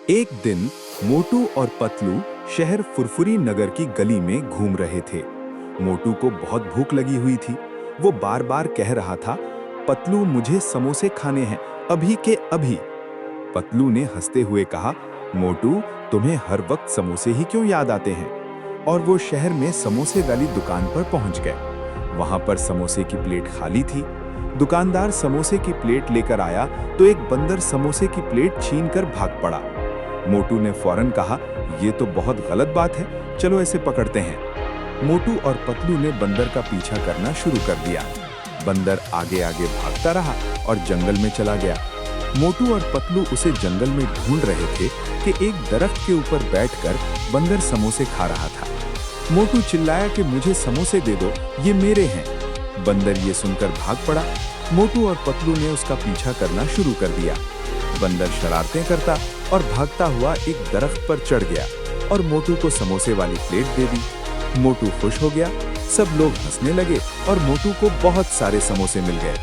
एक दिन मोटू और पतलू शहर फुरफुरी नगर की गली में घूम रहे थे। मोटू को बहुत भूख लगी हुई थी। वो बार बार कह रहा था, पतलू मुझे समोसे खाने हैं, अभी के अभी। पतलू ने हंसते हुए कहा, मोटू तुम्हें हर वक्त समोसे ही क्यों याद आते हैं? और वो शहर में समोसे वाली दुकान पर पहुंच गए। वहां पर समोसे की प्लेट खाली थी। दुकानदार समोसे की प्लेट लेकर आया तो एक बंदर समोसे की प्लेट छीनकर भाग पड़ा। मोटू ने फौरन कहा, ये तो बहुत गलत बात है, चलो इसे पकड़ते हैं। मोटू और पतलू ने बंदर का पीछा करना शुरू कर दिया। बंदर आगे आगे भागता रहा और जंगल में चला गया। मोटू और पतलू उसे जंगल में ढूंढ रहे थे कि एक दरख्त के ऊपर बैठकर बंदर समोसे खा रहा था। मोटू चिल्लाया कि मुझे समोसे दे दो, ये मेरे हैं। बंदर ये सुनकर भाग पड़ा। मोटू और पतलू ने उसका पीछा करना शुरू कर दिया। बंदर शरारतें करता और भागता हुआ एक दरख्त पर चढ़ गया और मोटू को समोसे वाली प्लेट दे दी। मोटू खुश हो गया। सब लोग हंसने लगे और मोटू को बहुत सारे समोसे मिल गए।